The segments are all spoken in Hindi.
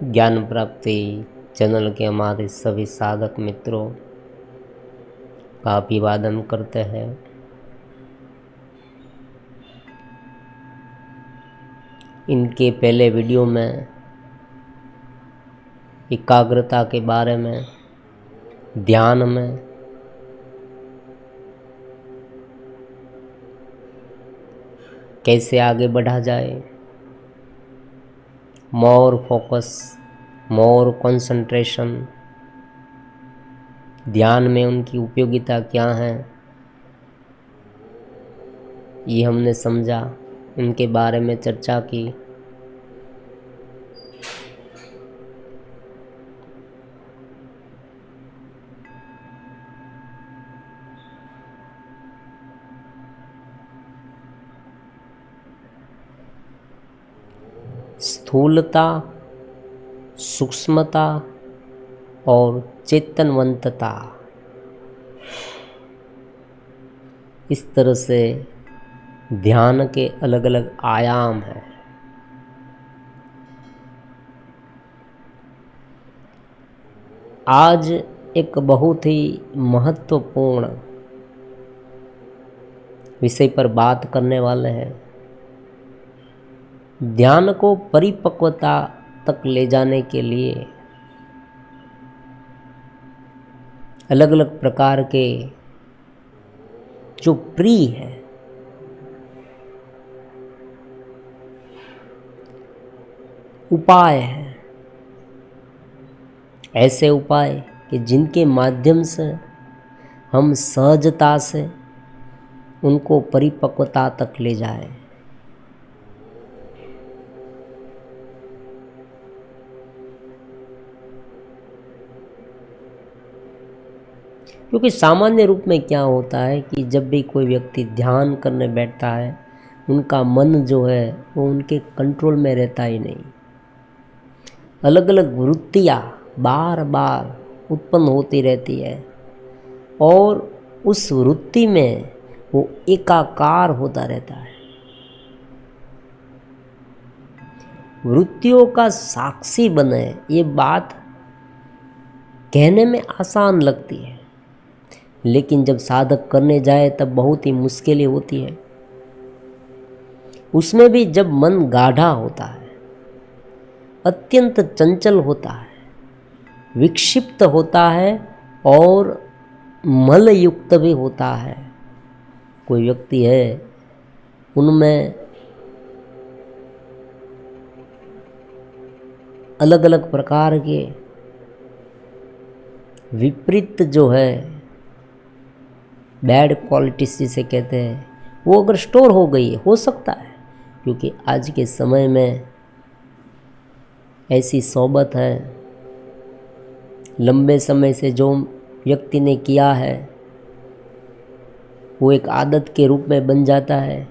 ज्ञान प्राप्ति चैनल के हमारे सभी साधक मित्रों का अभिवादन करते हैं। इनके पहले वीडियो में एकाग्रता के बारे में, ध्यान में कैसे आगे बढ़ा जाए, मोर फोकस, मोर कंसंट्रेशन, ध्यान में उनकी उपयोगिता क्या है, ये हमने समझा, उनके बारे में चर्चा की। स्थूलता, सूक्ष्मता और चेतनवंतता, इस तरह से ध्यान के अलग अलग आयाम हैं। आज एक बहुत ही महत्वपूर्ण विषय पर बात करने वाले हैं। ध्यान को परिपक्वता तक ले जाने के लिए अलग अलग प्रकार के जो प्रिय है, उपाय हैं, ऐसे उपाय कि जिनके माध्यम से हम सहजता से उनको परिपक्वता तक ले जाएं। क्योंकि सामान्य रूप में क्या होता है कि जब भी कोई व्यक्ति ध्यान करने बैठता है, उनका मन जो है वो उनके कंट्रोल में रहता ही नहीं। अलग अलग वृत्तियाँ बार बार उत्पन्न होती रहती है और उस वृत्ति में वो एकाकार होता रहता है। वृत्तियों का साक्षी बने, ये बात कहने में आसान लगती है, लेकिन जब साधक करने जाए तब बहुत ही मुश्किलें होती है। उसमें भी जब मन गाढ़ा होता है, अत्यंत चंचल होता है, विक्षिप्त होता है और मलयुक्त भी होता है। कोई व्यक्ति है, उनमें अलग अलग प्रकार के विपरीत जो है, बैड क्वालिटीज जिसे कहते हैं, वो अगर स्टोर हो गई है, हो सकता है, क्योंकि आज के समय में ऐसी सोबत है, लंबे समय से जो व्यक्ति ने किया है वो एक आदत के रूप में बन जाता है।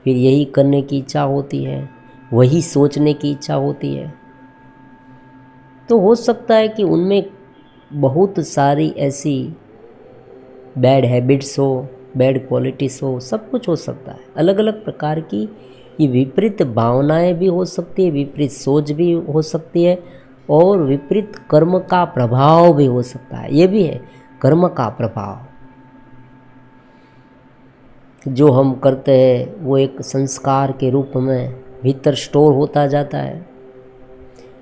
फिर यही करने की इच्छा होती है, वही सोचने की इच्छा होती है। तो हो सकता है कि उनमें बहुत सारी ऐसी बैड हैबिट्स हो, बैड क्वालिटीज़ हो, सब कुछ हो सकता है। अलग अलग प्रकार की ये विपरीत भावनाएं भी हो सकती है, विपरीत सोच भी हो सकती है और विपरीत कर्म का प्रभाव भी हो सकता है। ये भी है कर्म का प्रभाव। जो हम करते हैं वो एक संस्कार के रूप में भीतर स्टोर होता जाता है।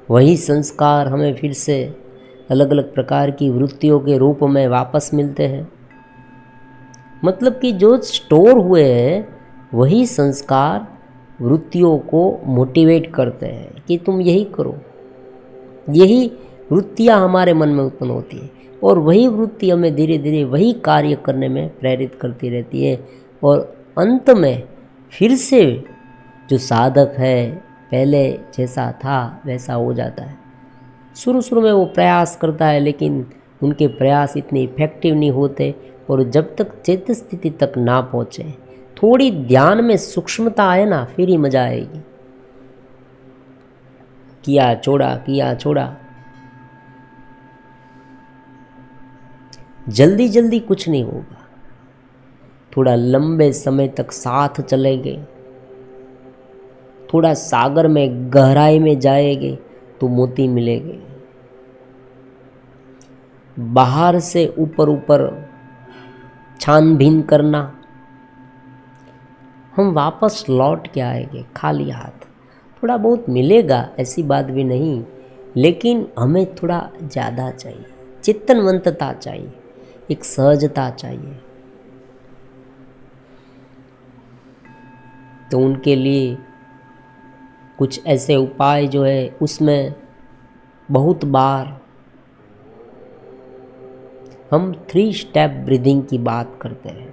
वही संस्कार हमें फिर से अलग अलग प्रकार की वृत्तियों के रूप में वापस मिलते हैं। मतलब कि जो स्टोर हुए हैं वही संस्कार वृत्तियों को मोटिवेट करते हैं कि तुम यही करो। यही वृत्तियाँ हमारे मन में उत्पन्न होती है और वही वृत्ति हमें धीरे धीरे वही कार्य करने में प्रेरित करती रहती है और अंत में फिर से जो साधक है पहले जैसा था वैसा हो जाता है। शुरू में वो प्रयास करता है, लेकिन उनके प्रयास इतने इफेक्टिव नहीं होते और जब तक चेत स्थिति तक ना पहुँचे, थोड़ी ध्यान में सूक्ष्मता आए ना, फिर ही मजा आएगी। किया छोड़ा, जल्दी जल्दी कुछ नहीं होगा। थोड़ा लंबे समय तक साथ चलेंगे, थोड़ा सागर में गहराई में जाएंगे तो मोती मिलेंगे। बाहर से ऊपर ऊपर छानबीन करना, हम वापस लौट के आएंगे खाली हाथ। थोड़ा बहुत मिलेगा, ऐसी बात भी नहीं, लेकिन हमें थोड़ा ज़्यादा चाहिए, चित्तनवंतता चाहिए, एक सहजता चाहिए। तो उनके लिए कुछ ऐसे उपाय जो है, उसमें बहुत बार हम 3 स्टेप ब्रीदिंग की बात करते हैं।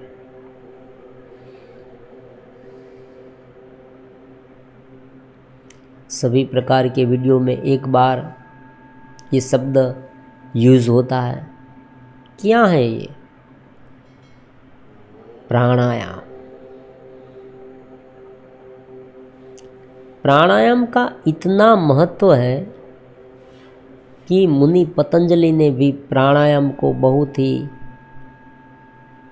सभी प्रकार के वीडियो में एक बार ये शब्द यूज़ होता है। क्या है ये? प्राणायाम। प्राणायाम का इतना महत्व है कि मुनि पतंजलि ने भी प्राणायाम को बहुत ही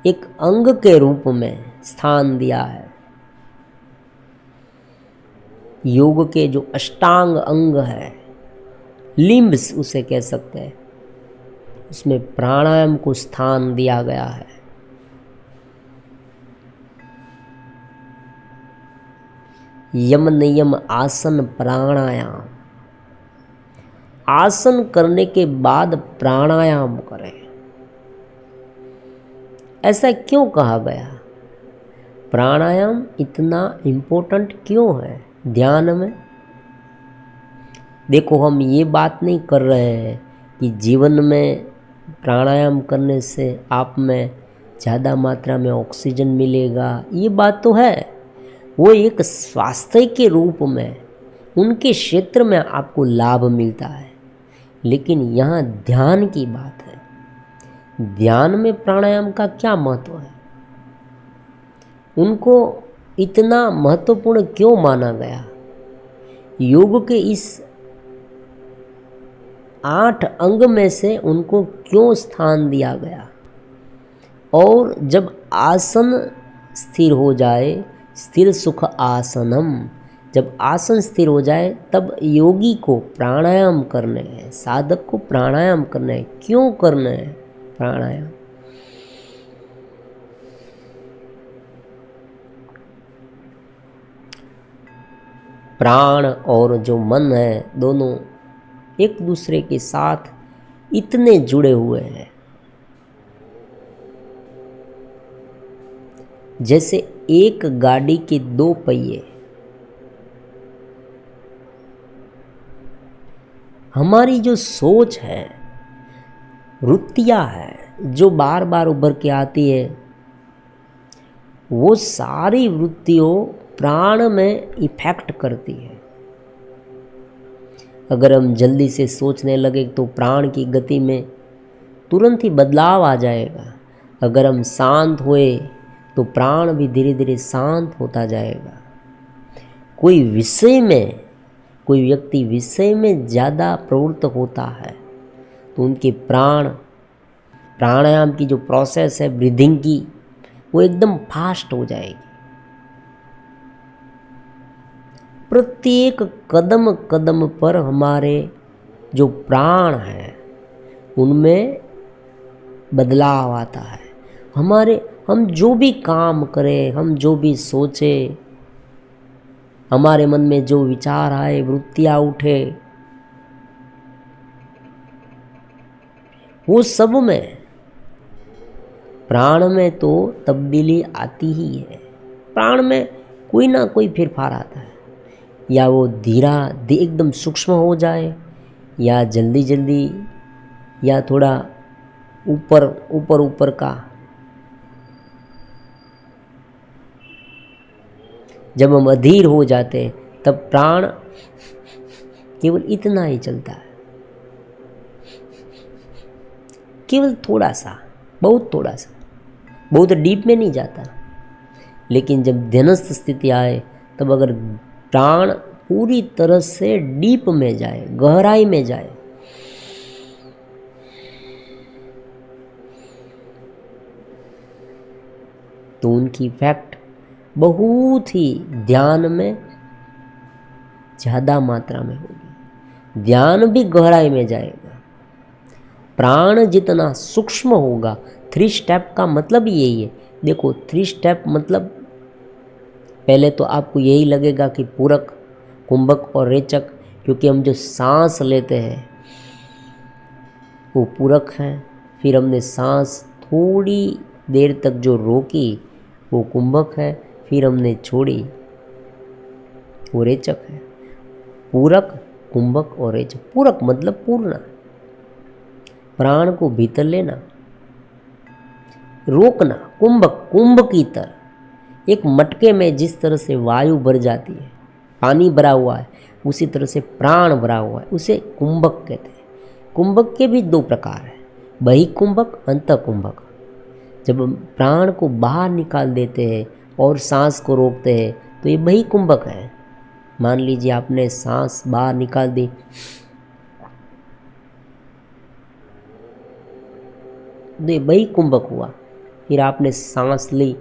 एक अंग के रूप में स्थान दिया है। योग के जो अष्टांग अंग है, लिम्ब्स उसे कह सकते हैं, उसमें प्राणायाम को स्थान दिया गया है। यम नियम आसन प्राणायाम। आसन करने के बाद प्राणायाम करें, ऐसा क्यों कहा गया? प्राणायाम इतना इम्पोर्टेंट क्यों है ध्यान में? देखो, हम ये बात नहीं कर रहे हैं कि जीवन में प्राणायाम करने से आप में ज़्यादा मात्रा में ऑक्सीजन मिलेगा, ये बात तो है। वो एक स्वास्थ्य के रूप में उनके क्षेत्र में आपको लाभ मिलता है, लेकिन यहाँ ध्यान की बात है। ध्यान में प्राणायाम का क्या महत्व है? उनको इतना महत्वपूर्ण क्यों माना गया? योग के इस 8 अंग में से उनको क्यों स्थान दिया गया? और जब आसन स्थिर हो जाए, स्थिर सुख आसनम, जब आसन स्थिर हो जाए तब योगी को प्राणायाम करने हैं, साधक को प्राणायाम करना है। क्यों करना है प्राणायाम? प्राण और जो मन है, दोनों एक दूसरे के साथ इतने जुड़े हुए हैं, जैसे एक गाड़ी के 2 पहिए। हमारी जो सोच है, वृत्तियां है जो बार बार उभर के आती है, वो सारी वृत्तियों प्राण में इफेक्ट करती है। अगर हम जल्दी से सोचने लगे तो प्राण की गति में तुरंत ही बदलाव आ जाएगा। अगर हम शांत हुए तो प्राण भी धीरे धीरे शांत होता जाएगा। कोई व्यक्ति विषय में ज़्यादा प्रवृत्त होता है तो उनके प्राणायाम की जो प्रोसेस है ब्रीदिंग की, वो एकदम फास्ट हो जाएगी। प्रत्येक कदम कदम पर हमारे जो प्राण हैं उनमें बदलाव आता है। हम जो भी काम करें, हम जो भी सोचें, हमारे मन में जो विचार आए, वृत्तियाँ उठे, वो सब में प्राण में तो तब्दीली आती ही है। प्राण में कोई ना कोई फेरफार आता है, या वो एकदम सूक्ष्म हो जाए, या जल्दी जल्दी, या थोड़ा ऊपर का। जब हम अधीर हो जाते हैं तब प्राण केवल इतना ही चलता है, केवल थोड़ा सा, बहुत डीप में नहीं जाता। लेकिन जब ध्यानस्थ स्थिति आए तब अगर प्राण पूरी तरह से डीप में जाए, गहराई में जाए, तो उनकी इफेक्ट बहुत ही ध्यान में ज़्यादा मात्रा में होगी। ध्यान भी गहराई में जाएगा। प्राण जितना सूक्ष्म होगा, 3 स्टेप का मतलब यही है। देखो 3 स्टेप मतलब पहले तो आपको यही लगेगा कि पूरक, कुंभक और रेचक, क्योंकि हम जो सांस लेते हैं वो पूरक है। फिर हमने सांस थोड़ी देर तक जो रोकी वो कुंभक है, फिर हमने छोड़ी वो रेचक है। पूरक, कुंभक और रेचक। पूरक मतलब पूर्ण, प्राण को भीतर लेना, रोकना। कुंभक, कुंभ की तरह एक मटके में जिस तरह से वायु भर जाती है, पानी भरा हुआ है, उसी तरह से प्राण भरा हुआ है, उसे कुंभक कहते हैं। कुंभक के भी 2 प्रकार हैं, बहिकुंभक, अंतकुंभक। जब हम प्राण को बाहर निकाल देते हैं और सांस को रोकते हैं तो ये बहिकुंभक है। मान लीजिए आपने सांस बाहर निकाल दी, तो ये बहिकुंभक हुआ। फिर आपने सांस ली,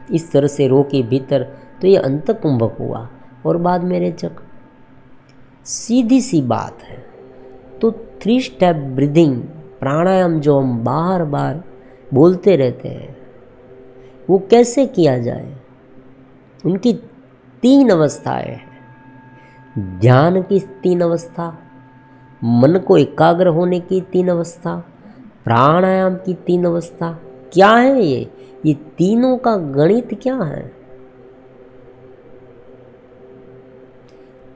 इस तरह से रोके भीतर, तो ये अंतकुंभक हुआ। और बाद में रेचक। सीधी सी बात है। तो 3 स्टेप ब्रीदिंग प्राणायाम जो हम बार बार बोलते रहते हैं वो कैसे किया जाए? उनकी 3 अवस्थाएं हैं। ध्यान की 3 अवस्था, मन को एकाग्र होने की 3 अवस्था, प्राणायाम की 3 अवस्था। क्या है ये तीनों का गणित क्या है?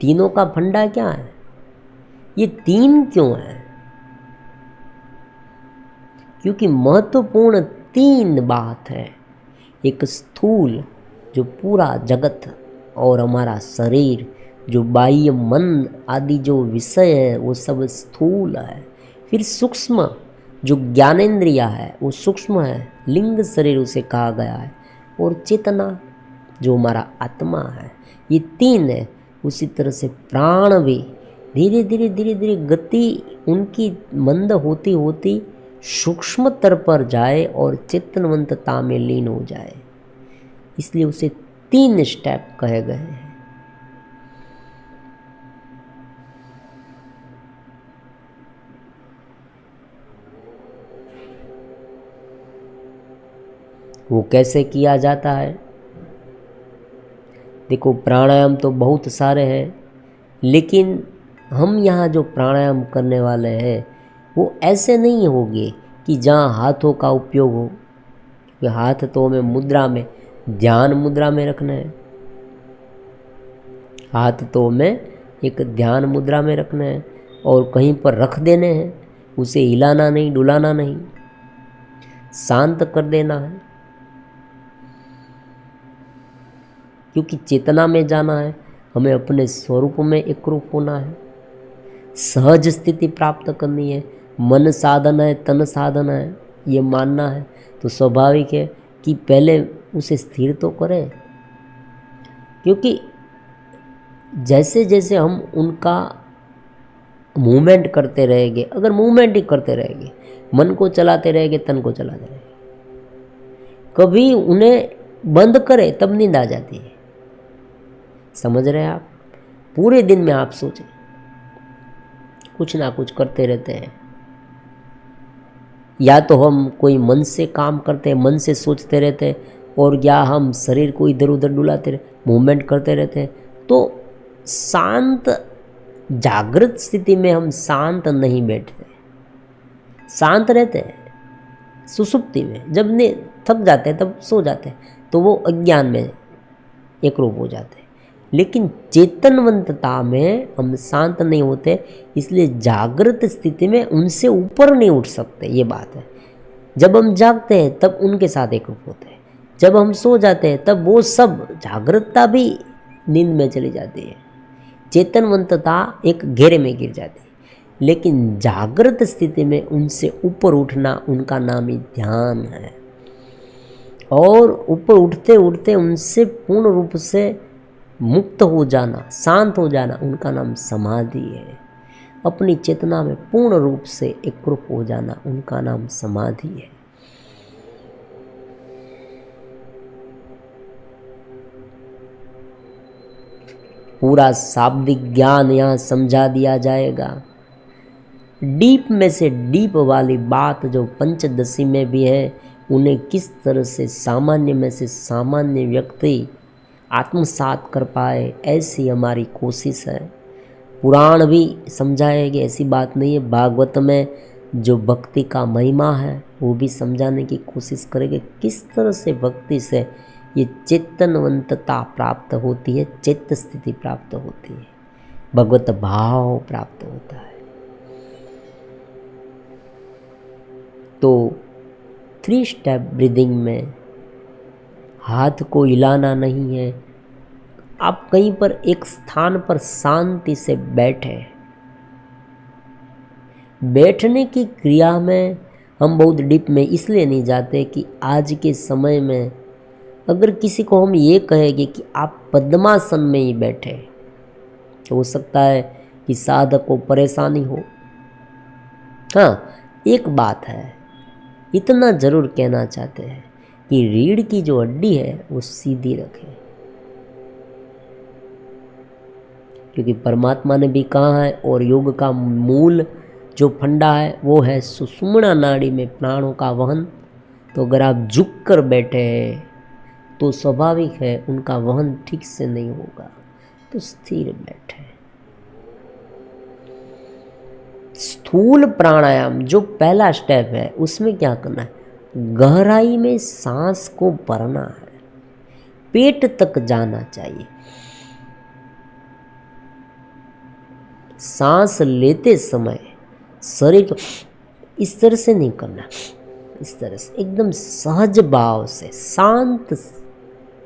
तीनों का फंडा क्या है? ये 3 क्यों है? क्योंकि महत्वपूर्ण 3 बात है। एक स्थूल, जो पूरा जगत और हमारा शरीर, जो बाह्य मन आदि जो विषय है वो सब स्थूल है। फिर सूक्ष्म, जो ज्ञानेंद्रिया है वो सूक्ष्म है, लिंग शरीर उसे कहा गया है। और चेतना, जो हमारा आत्मा है, ये 3 है। उसी तरह से प्राण भी धीरे धीरे धीरे धीरे गति उनकी मंद होती होती सूक्ष्मतर पर जाए और चेतनवंतता में लीन हो जाए, इसलिए उसे 3 स्टेप कहे गए हैं। वो कैसे किया जाता है? देखो प्राणायाम तो बहुत सारे हैं, लेकिन हम यहाँ जो प्राणायाम करने वाले हैं वो ऐसे नहीं होंगे कि जहाँ हाथों का उपयोग हो। कि हाथ तो हमें मुद्रा में, ध्यान मुद्रा में रखना है। हाथ तो हमें एक ध्यान मुद्रा में रखना है और कहीं पर रख देने हैं, उसे हिलाना नहीं, डुलाना नहीं, शांत कर देना है। क्योंकि चेतना में जाना है, हमें अपने स्वरूप में एकरूप होना है, सहज स्थिति प्राप्त करनी है। मन साधन है, तन साधन है, ये मानना है तो स्वाभाविक है कि पहले उसे स्थिर तो करें। क्योंकि जैसे जैसे हम उनका मूवमेंट करते रहेंगे, अगर मूवमेंट ही करते रहेंगे, मन को चलाते रहेंगे, तन को चलाते रहेंगे, कभी उन्हें बंद करें तब नींद आ जाती है। समझ रहे हैं आप? पूरे दिन में आप सोचें, कुछ ना कुछ करते रहते हैं। या तो हम कोई मन से काम करते हैं, मन से सोचते रहते हैं, और या हम शरीर को इधर उधर डुलाते रहते, मूवमेंट करते रहते हैं। तो शांत जागृत स्थिति में हम शांत नहीं बैठते, शांत रहते हैं सुषुप्ति में। जब ने थक जाते हैं तब सो जाते हैं, तो वो अज्ञान में एकरूप हो जाते हैं। लेकिन चेतनवंतता में हम शांत नहीं होते, इसलिए जागृत स्थिति में उनसे ऊपर नहीं उठ सकते, ये बात है। जब हम जागते हैं तब उनके साथ एकरूप होते हैं, जब हम सो जाते हैं तब वो सब जागृतता भी नींद में चली जाती है, चेतनवंतता एक घेरे में गिर जाती है। लेकिन जागृत स्थिति में उनसे ऊपर उठना, उनका नाम ही ध्यान है। और ऊपर उठते उठते उनसे पूर्ण रूप से मुक्त हो जाना, शांत हो जाना, उनका नाम समाधि है। अपनी चेतना में पूर्ण रूप से एकरूप हो जाना, उनका नाम समाधि है। पूरा शाब्दिक ज्ञान यहाँ समझा दिया जाएगा। डीप में से डीप वाली बात जो पंचदशी में भी है, उन्हें किस तरह से सामान्य में से सामान्य व्यक्ति आत्मसात कर पाए, ऐसी हमारी कोशिश है। पुराण भी समझाएंगे, ऐसी बात नहीं है। भागवत में जो भक्ति का महिमा है वो भी समझाने की कोशिश करेंगे, किस तरह से भक्ति से ये चेतनवंतता प्राप्त होती है, चित्त स्थिति प्राप्त होती है, भगवत भाव प्राप्त होता है। तो 3 स्टेप ब्रीदिंग में हाथ को हिलाना नहीं है। आप कहीं पर एक स्थान पर शांति से बैठे। बैठने की क्रिया में हम बहुत डीप में इसलिए नहीं जाते कि आज के समय में अगर किसी को हम ये कहेंगे कि आप पद्मासन में ही बैठे, तो हो सकता है कि साधक को परेशानी हो। हाँ, एक बात है, इतना जरूर कहना चाहते हैं कि रीढ़ की जो हड्डी है वो सीधी रखें, क्योंकि परमात्मा ने भी कहा है, और योग का मूल जो फंडा है वो है सुषुम्ना नाड़ी में प्राणों का वहन। तो अगर आप झुक कर बैठे हैं तो स्वाभाविक है उनका वहन ठीक से नहीं होगा, तो स्थिर बैठे। स्थूल प्राणायाम जो पहला स्टेप है, उसमें क्या करना है, गहराई में सांस को भरना है, पेट तक जाना चाहिए। सांस लेते समय शरीर को इस तरह से नहीं करना, इस तरह से एकदम सहज भाव से शांत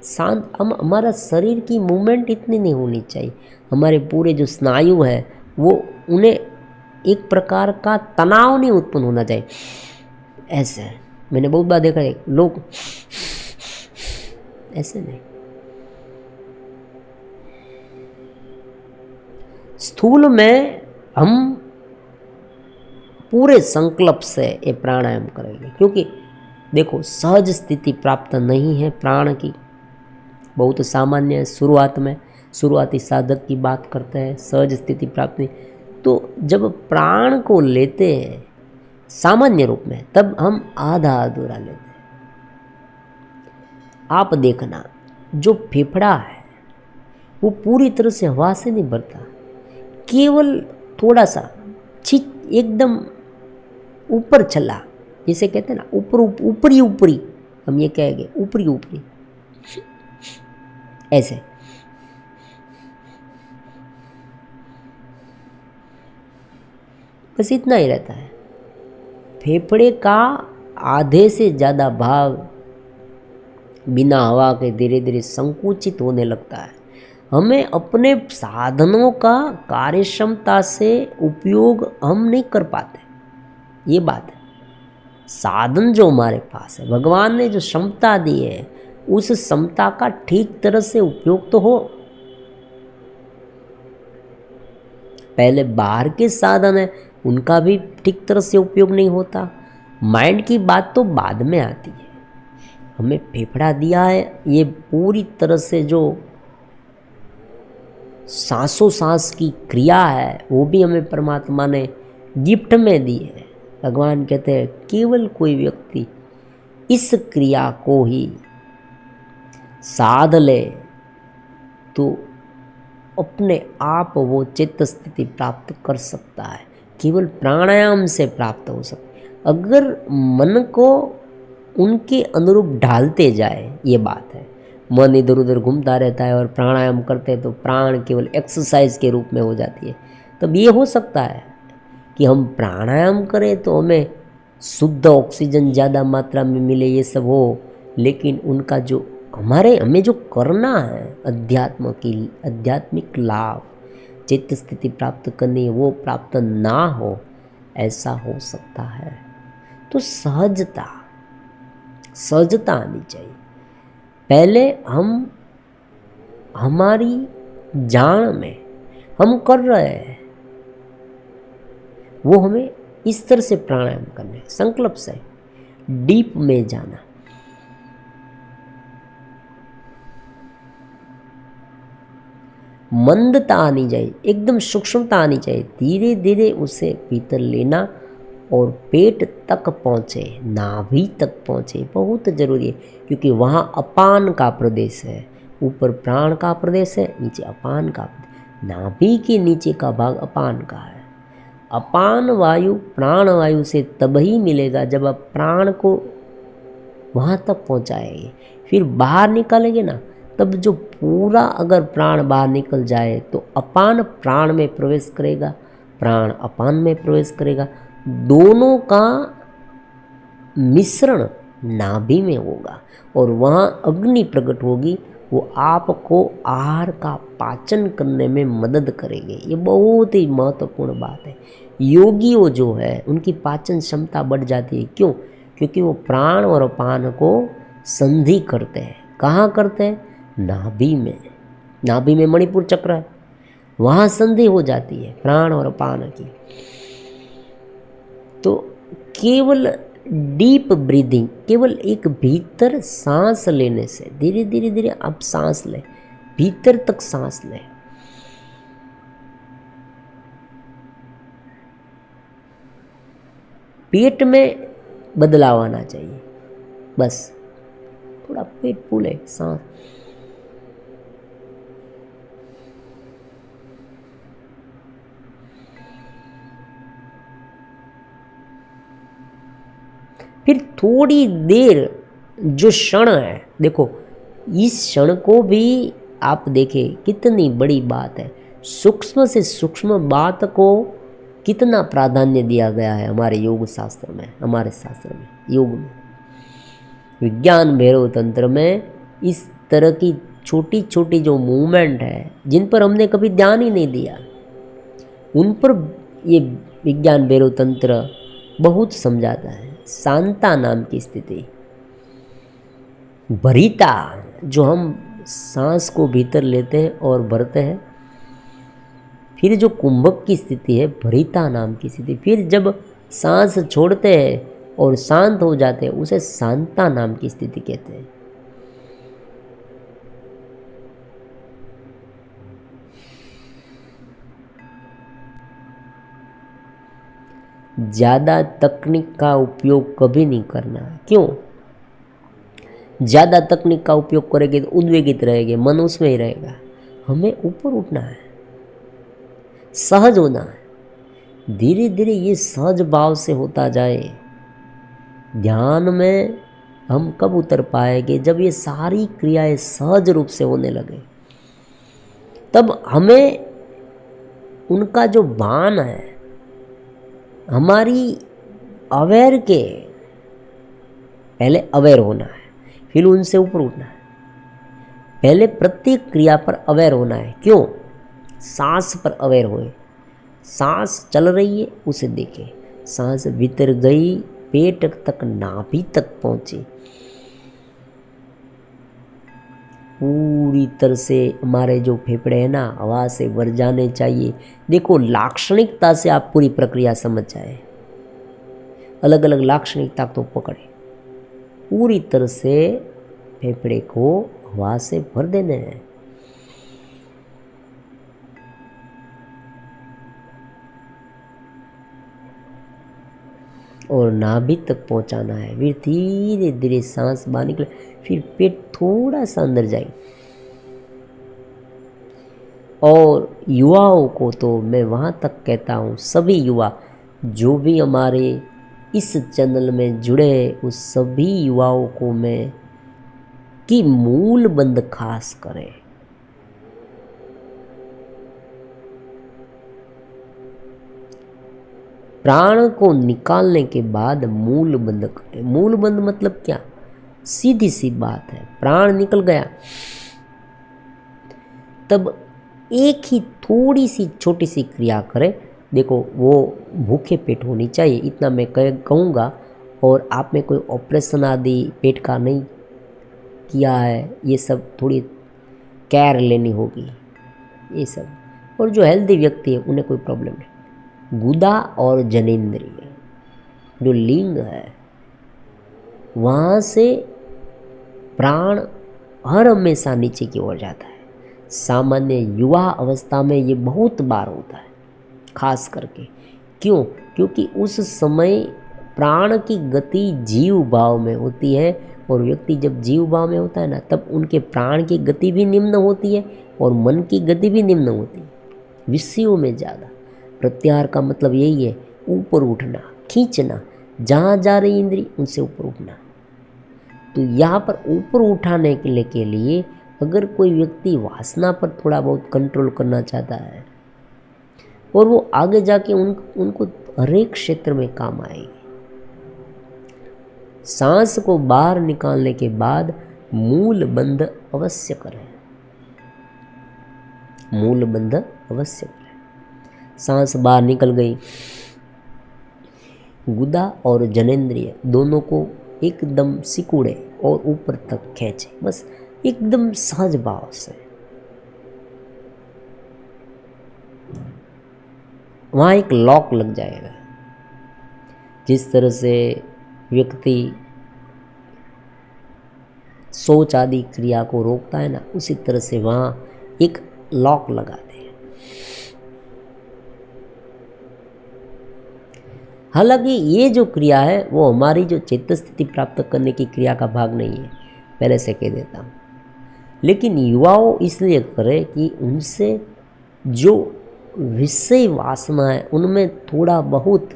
शांत। हमारा शरीर की मूवमेंट इतनी नहीं होनी चाहिए, हमारे पूरे जो स्नायु है वो उन्हें एक प्रकार का तनाव नहीं उत्पन्न होना चाहिए। ऐसे मैंने बहुत बार देखा है, लोग ऐसे नहीं। स्थूल में हम पूरे संकल्प से ये प्राणायाम करेंगे, क्योंकि देखो सहज स्थिति प्राप्त नहीं है प्राण की, बहुत सामान्य है। शुरुआत में शुरुआती साधक की बात करते हैं, सहज स्थिति प्राप्त नहीं। तो जब प्राण को लेते हैं सामान्य रूप में, तब हम आधा अधूरा लेते हैं। आप देखना, जो फेफड़ा है वो पूरी तरह से हवा से नहीं भरता, केवल थोड़ा सा एकदम ऊपर चला, जिसे कहते हैं ना ऊपरी ऊपरी, हम ये कहेंगे ऊपरी ऊपरी, ऐसे। बस इतना ही रहता है। फेफड़े का आधे से ज़्यादा भाग बिना हवा के धीरे धीरे संकुचित होने लगता है। हमें अपने साधनों का कार्यक्षमता से उपयोग हम नहीं कर पाते, ये बात है। साधन जो हमारे पास है, भगवान ने जो क्षमता दी है, उस क्षमता का ठीक तरह से उपयोग तो हो। पहले बाहर के साधन है, उनका भी ठीक तरह से उपयोग नहीं होता। माइंड की बात तो बाद में आती है। हमें फेफड़ा दिया है, ये पूरी तरह से जो सांसों सांस की क्रिया है वो भी हमें परमात्मा ने गिफ्ट में दी है। भगवान कहते हैं केवल कोई व्यक्ति इस क्रिया को ही साध ले तो अपने आप वो चित्त स्थिति प्राप्त कर सकता है, केवल प्राणायाम से प्राप्त हो सकता है। अगर मन को उनके अनुरूप ढालते जाए, ये बात है, मन इधर उधर घूमता रहता है और प्राणायाम करते हैं तो प्राण केवल एक्सरसाइज के रूप में हो जाती है। तब ये हो सकता है कि हम प्राणायाम करें तो हमें शुद्ध ऑक्सीजन ज़्यादा मात्रा में मिले, ये सब हो, लेकिन उनका जो हमें जो करना है आध्यात्मिक लाभ, चित्त स्थिति प्राप्त करनी है, वो प्राप्त ना हो, ऐसा हो सकता है। तो सहजता आनी चाहिए। पहले हम हमारी जान में हम कर रहे हैं, वो हमें इस तरह से प्राणायाम करना है, संकल्प से डीप में जाना। मंदता आनी चाहिए, एकदम सूक्ष्मता आनी चाहिए। धीरे धीरे उसे भीतर लेना और पेट तक पहुँचे, नाभि तक पहुँचे, बहुत ज़रूरी है। क्योंकि वहाँ अपान का प्रदेश है, ऊपर प्राण का प्रदेश है, नीचे अपान का प्रदेश। नाभि के नीचे का भाग अपान का है। अपान वायु प्राण वायु से तब ही मिलेगा जब आप प्राण को वहाँ तक पहुँचाएंगे, फिर बाहर निकालेंगे ना, तब जो पूरा अगर प्राण बाहर निकल जाए तो अपान प्राण में प्रवेश करेगा, प्राण अपान में प्रवेश करेगा, दोनों का मिश्रण नाभि में होगा और वहाँ अग्नि प्रकट होगी। वो आपको आहार का पाचन करने में मदद करेंगे। ये बहुत ही महत्वपूर्ण बात है। योगियों जो है उनकी पाचन क्षमता बढ़ जाती है। क्यों? क्योंकि वो प्राण और अपान को संधि करते हैं। कहाँ करते हैं? नाभि में। नाभि में मणिपुर चक्र है, वहाँ संधि हो जाती है प्राण और अपान की। तो केवल डीप ब्रीदिंग, केवल एक भीतर सांस लेने से, धीरे धीरे धीरे आप सांस लें, भीतर तक सांस लें। पेट में बदलाव आना चाहिए, बस थोड़ा पेट फूले, सांस। फिर थोड़ी देर जो क्षण है, देखो इस क्षण को भी आप देखें कितनी बड़ी बात है। सूक्ष्म से सूक्ष्म बात को कितना प्राधान्य दिया गया है हमारे योग शास्त्र में, हमारे शास्त्र में, योग में, विज्ञान भैरव तंत्र में। इस तरह की छोटी छोटी जो मूवमेंट है जिन पर हमने कभी ध्यान ही नहीं दिया, उन पर ये विज्ञान भैरव तंत्र बहुत समझाता है। शांता नाम की स्थिति, भरिता, जो हम सांस को भीतर लेते हैं और भरते हैं, फिर जो कुंभक की स्थिति है, भरिता नाम की स्थिति, फिर जब सांस छोड़ते हैं और शांत हो जाते हैं, उसे शांता नाम की स्थिति कहते हैं। ज़्यादा तकनीक का उपयोग कभी नहीं करना। क्यों? ज़्यादा तकनीक का उपयोग करेंगे तो उद्वेगित रहेंगे, मन उसमें ही रहेगा। हमें ऊपर उठना है, सहज होना है। धीरे धीरे ये सहज भाव से होता जाए। ध्यान में हम कब उतर पाएंगे? जब ये सारी क्रियाएं सहज रूप से होने लगे, तब हमें उनका जो भान है, हमारी अवेयर के, पहले अवेयर होना है, फिर उनसे ऊपर उठना है। पहले प्रत्येक क्रिया पर अवेयर होना है। क्यों? सांस पर अवेयर होए, सांस चल रही है उसे देखें, सांस भीतर गई, पेट तक, नाभि तक पहुंची, पूरी तरह से हमारे जो फेफड़े हैं ना, हवा से भर जाने चाहिए। देखो लाक्षणिकता से आप पूरी प्रक्रिया समझ जाए, अलग अलग लाक्षणिकता तो पकड़े, पूरी तरह से फेफड़े को हवा से भर देने हैं। और नाभि तक पहुंचाना है। फिर धीरे धीरे सांस बाहर निकले, फिर पेट थोड़ा सा अंदर जाए। और युवाओं को तो मैं वहाँ तक कहता हूँ, सभी युवा जो भी हमारे इस चैनल में जुड़े, उस सभी युवाओं को मैं कि मूल बंद खास करें। प्राण को निकालने के बाद मूल बंद करें। मूल बंद मतलब क्या? सीधी सी बात है, प्राण निकल गया तब एक ही थोड़ी सी छोटी सी क्रिया करें। देखो वो भूखे पेट होनी चाहिए, इतना मैं कहूँगा। और आप में कोई ऑपरेशन आदि पेट का नहीं किया है, ये सब थोड़ी केयर लेनी होगी ये सब। और जो हेल्दी व्यक्ति है उन्हें कोई प्रॉब्लम नहीं। गुदा और जनेंद्रिय जो लिंग है, वहाँ से प्राण हर हमेशा नीचे की ओर जाता है। सामान्य युवा अवस्था में ये बहुत बार होता है, खास करके। क्यों? क्योंकि उस समय प्राण की गति जीव भाव में होती है, और व्यक्ति जब जीव भाव में होता है ना, तब उनके प्राण की गति भी निम्न होती है और मन की गति भी निम्न होती है, विषयों में ज़्यादा। प्रत्याहार का मतलब यही है, ऊपर उठना, खींचना, जहाँ जा रही इंद्री उनसे ऊपर उठना। तो यहाँ पर ऊपर उठाने के लिए अगर कोई व्यक्ति वासना पर थोड़ा बहुत कंट्रोल करना चाहता है, और वो आगे जाके उनको हर एक क्षेत्र में काम आएगी। सांस को बाहर निकालने के बाद मूल बंध अवश्य करें, मूल बंध अवश्य करें। सांस बाहर निकल गई, गुदा और जनेंद्रिय दोनों को एकदम सिकुड़े और ऊपर तक खींचे, बस एकदम सहज भाव से। वहाँ एक लॉक लग जाएगा। जिस तरह से व्यक्ति सोच आदि क्रिया को रोकता है ना, उसी तरह से वहाँ एक लॉक लगा दे। हालांकि ये जो क्रिया है वो हमारी जो चित्त स्थिति प्राप्त करने की क्रिया का भाग नहीं है, पहले से कह देता हूँ। लेकिन युवाओं इसलिए करें कि उनसे जो विषय वासना है उनमें थोड़ा बहुत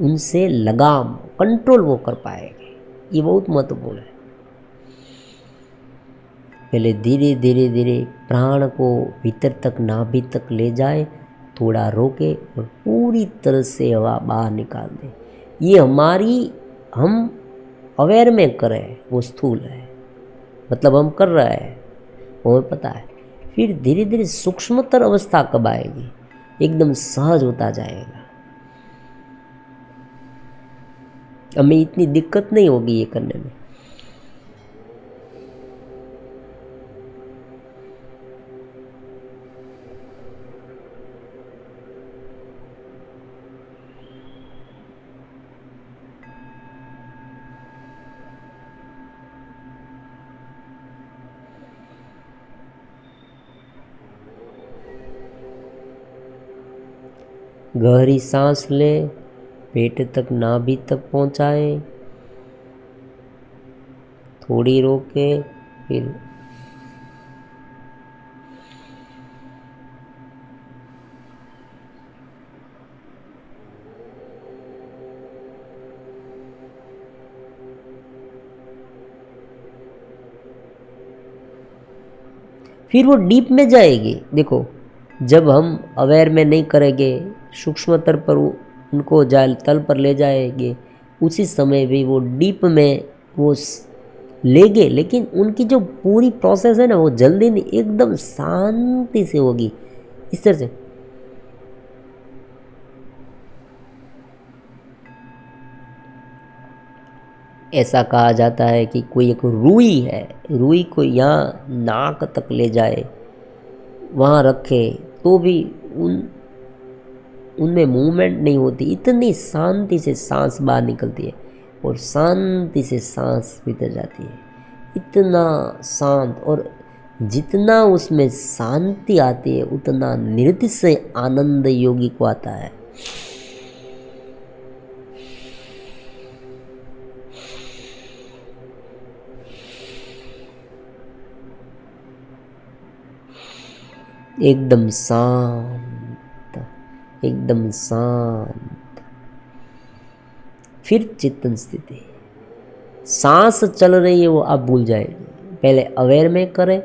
उनसे लगाम, कंट्रोल वो कर पाएंगे। ये बहुत महत्वपूर्ण है। पहले धीरे धीरे धीरे प्राण को भीतर तक, नाभि तक ले जाए, थोड़ा रोके और पूरी तरह से हवा बाहर निकाल दे। ये हम अवेयर में करें वो स्थूल है, मतलब हम कर रहे हैं, वो हमें पता है। फिर धीरे धीरे सूक्ष्मतर अवस्था कब आएगी, एकदम सहज होता जाएगा, हमें इतनी दिक्कत नहीं होगी ये करने में। गहरी सांस ले, पेट तक, नाभि तक पहुंचाए, थोड़ी रोके, फिर वो डीप में जाएगी। देखो, जब हम अवेयर में नहीं करेंगे, सूक्ष्मतर पर उनको जाल तल पर ले जाएंगे, उसी समय भी वो डीप में वो लेंगे। लेकिन उनकी जो पूरी प्रोसेस है ना, वो जल्दी नहीं, एकदम शांति से होगी, इस तरह से। ऐसा कहा जाता है कि कोई एक रुई है, रुई को यहाँ नाक तक ले जाए, वहाँ रखे, तो भी उनमें मूवमेंट नहीं होती, इतनी शांति से सांस बाहर निकलती है और शांति से सांस भीतर जाती है, इतना शांत। और जितना उसमें शांति आती है उतना निर्दिशय आनंद योगी को आता है। एकदम शांत, एकदम शांत। फिर चित्तन स्थिति, सांस चल रही है वो आप भूल जाएंगे। पहले अवेयर में करें,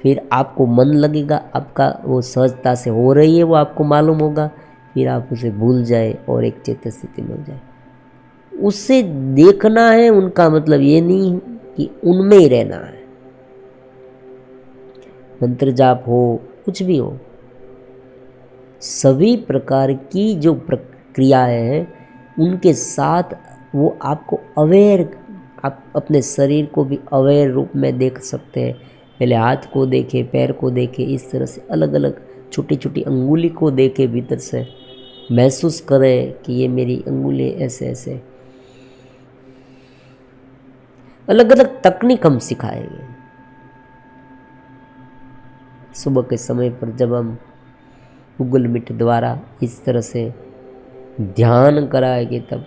फिर आपको मन लगेगा, आपका वो सहजता से हो रही है वो आपको मालूम होगा, फिर आप उसे भूल जाए और एक चित्त स्थिति में हो जाए। उससे देखना है, उनका मतलब ये नहीं कि उनमें ही रहना है। मंत्र जाप हो, कुछ भी हो, सभी प्रकार की जो प्रक्रियाएं हैं उनके साथ वो आपको अवेयर, आप अपने शरीर को भी अवेयर रूप में देख सकते हैं। पहले हाथ को देखे, पैर को देखे, इस तरह से अलग अलग छोटी छोटी अंगुली को देखे, भीतर से महसूस करें कि ये मेरी अंगुली ऐसे ऐसे। अलग अलग तकनीक हम सिखाएंगे। सुबह के समय पर जब हम गूगल मीट द्वारा इस तरह से ध्यान कराएंगे तब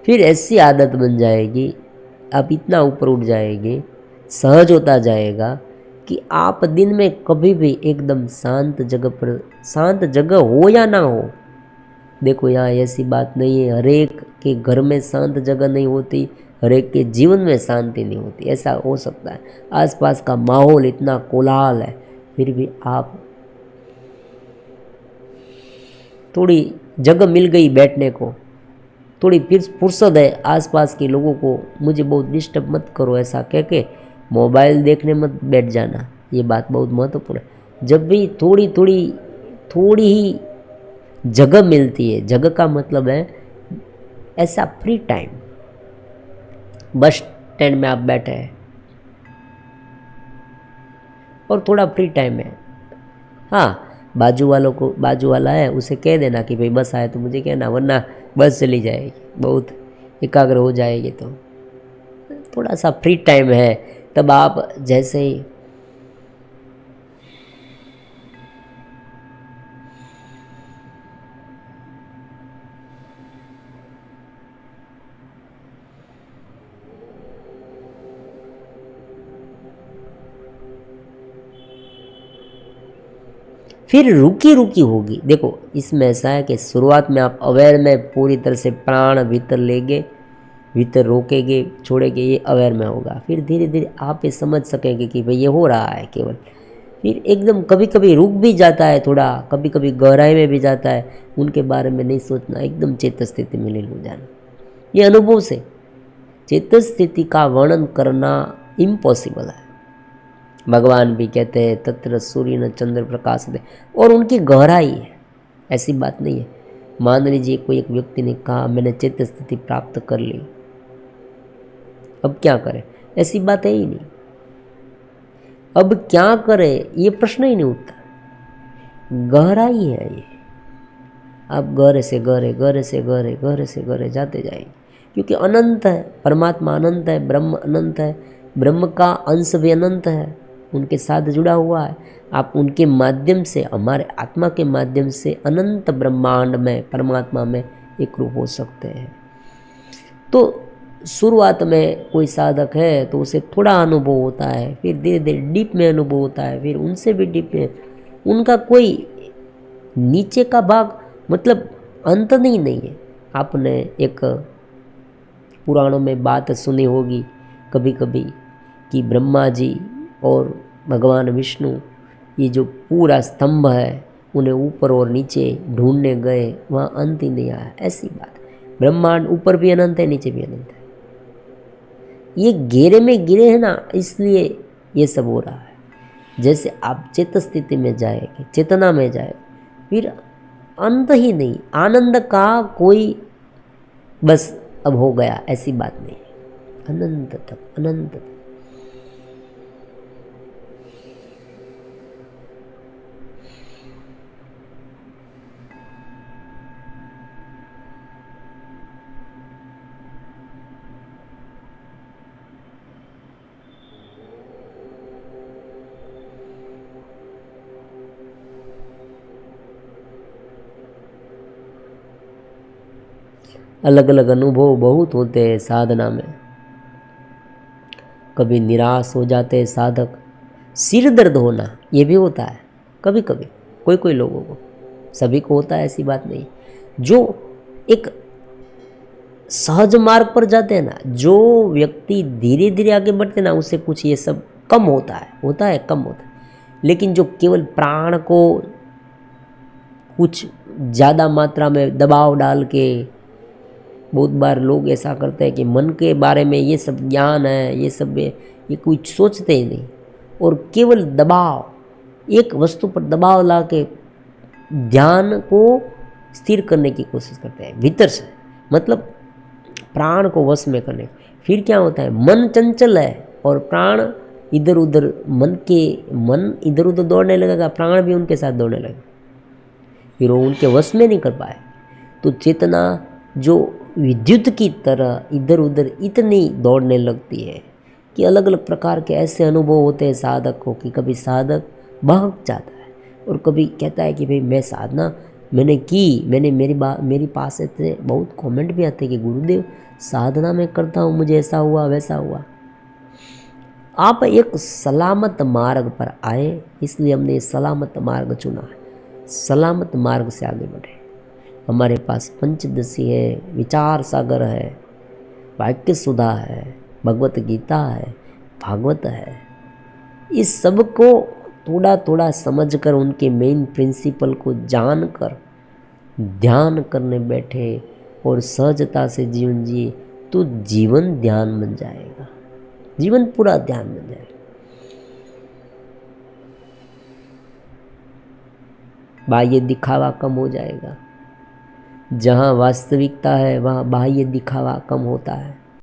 फिर ऐसी आदत बन जाएगी, आप इतना ऊपर उठ जाएंगे, सहज होता जाएगा कि आप दिन में कभी भी एकदम शांत जगह पर, शांत जगह हो या ना हो, देखो यहाँ ऐसी बात नहीं है हर एक के घर में शांत जगह नहीं होती, हर एक के जीवन में शांति नहीं होती। ऐसा हो सकता है आसपास का माहौल इतना कोलाहल है, फिर भी आप थोड़ी जगह मिल गई बैठने को, थोड़ी फिर फुर्सत है, आसपास के लोगों को मुझे बहुत डिस्टर्ब मत करो ऐसा कह के मोबाइल देखने मत बैठ जाना। ये बात बहुत महत्वपूर्ण है। जब भी थोड़ी ही जगह मिलती है, जगह का मतलब है ऐसा फ्री टाइम, बस स्टैंड में आप बैठे हैं और थोड़ा फ्री टाइम है, हाँ बाजू वाला है उसे कह देना कि भाई बस आए तो मुझे कहना, वरना बस चली जाएगी, बहुत एकाग्र हो जाएगी। तो थोड़ा सा फ्री टाइम है तब आप जैसे ही फिर रुकी रुकी होगी। देखो इसमें ऐसा है कि शुरुआत में आप अवेयर में पूरी तरह से प्राण भीतर लेंगे, भीतर रोकेंगे छोड़ेंगे, ये अवेयर में होगा। फिर धीरे धीरे आप ये समझ सकेंगे कि भाई ये हो रहा है केवल। फिर एकदम कभी कभी रुक भी जाता है थोड़ा, कभी कभी गहराई में भी जाता है, उनके बारे में नहीं सोचना, एकदम चेत स्थिति में लीन हो जाना। ये अनुभव से चेत स्थिति का वर्णन करना इम्पॉसिबल है। भगवान भी कहते हैं तत्र सूर्य न चंद्र प्रकाश दे, और उनकी गहराई है, ऐसी बात नहीं है। मान लीजिए कोई एक व्यक्ति ने कहा मैंने चेत स्थिति प्राप्त कर ली, अब क्या करें, ऐसी बात है ही नहीं। अब क्या करें ये प्रश्न ही नहीं उठता, गहराई है ये। आप गहरे से गहरे, गहरे से गहरे, गहरे से गहरे जाते जाएंगे, क्योंकि अनंत है, परमात्मा अनंत है, ब्रह्म अनंत है, ब्रह्म का अंश भी अनंत है, उनके साथ जुड़ा हुआ है। आप उनके माध्यम से, हमारे आत्मा के माध्यम से अनंत ब्रह्मांड में परमात्मा में एक रूप हो सकते हैं। तो शुरुआत में कोई साधक है तो उसे थोड़ा अनुभव होता है, फिर धीरे धीरे डीप में अनुभव होता है, फिर उनसे भी डीप में, उनका कोई नीचे का भाग मतलब अंत नहीं है। आपने एक पुराणों में बात सुनी होगी कभी कभी कि ब्रह्मा जी और भगवान विष्णु, ये जो पूरा स्तंभ है उन्हें ऊपर और नीचे ढूंढने गए, वहाँ अंत ही नहीं आया। ऐसी बात, ब्रह्मांड ऊपर भी अनंत है, नीचे भी अनंत है। ये घेरे में गिरे हैं ना, इसलिए ये सब हो रहा है। जैसे आप चेत स्थिति में जाएंगे, चेतना में जाए, फिर अंत ही नहीं, आनंद का कोई बस अब हो गया ऐसी बात नहीं, अनंत तक, अनंत तक। अलग अलग अनुभव बहुत होते हैं साधना में। कभी निराश हो जाते हैं साधक, सिर दर्द होना ये भी होता है कभी कभी, कोई लोगों को, सभी को होता है ऐसी बात नहीं। जो एक सहज मार्ग पर जाते हैं ना, जो व्यक्ति धीरे धीरे आगे बढ़ते हैं ना, उससे कुछ ये सब कम होता है कम होता है। लेकिन जो केवल प्राण को कुछ ज़्यादा मात्रा में दबाव डाल के, बहुत बार लोग ऐसा करते हैं कि मन के बारे में ये सब ज्ञान है, ये सब ये कुछ सोचते ही नहीं, और केवल दबाव, एक वस्तु पर दबाव ला के ध्यान को स्थिर करने की कोशिश करते हैं भीतर से, मतलब प्राण को वश में करने। फिर क्या होता है, मन चंचल है और प्राण इधर उधर मन इधर उधर दौड़ने लगेगा, प्राण भी उनके साथ दौड़ने लगेगा, फिर वो उनके वश में नहीं कर पाए। तो चेतना जो विद्युत की तरह इधर उधर इतनी दौड़ने लगती है कि अलग अलग प्रकार के ऐसे अनुभव होते हैं साधक को कि कभी साधक बहक जाता है और कभी कहता है कि भाई मैं साधना मैंने की, मेरी पास ऐसे बहुत कमेंट भी आते हैं कि गुरुदेव साधना में करता हूँ, मुझे ऐसा हुआ वैसा हुआ। आप एक सलामत मार्ग पर आए, इसलिए हमने ये सलामत मार्ग चुना है। सलामत मार्ग से आगे बढ़े। हमारे पास पंचदशी है, विचार सागर है, वाक्य सुधा है, भगवत गीता है, भागवत है। इस सब को थोड़ा थोड़ा समझकर उनके मेन प्रिंसिपल को जानकर ध्यान करने बैठे और सहजता से जीवन जिए तो जीवन ध्यान बन जाएगा, जीवन पूरा ध्यान बन जाएगा। बाह्य दिखावा कम हो जाएगा। जहाँ वास्तविकता है वहाँ बाह्य दिखावा कम होता है।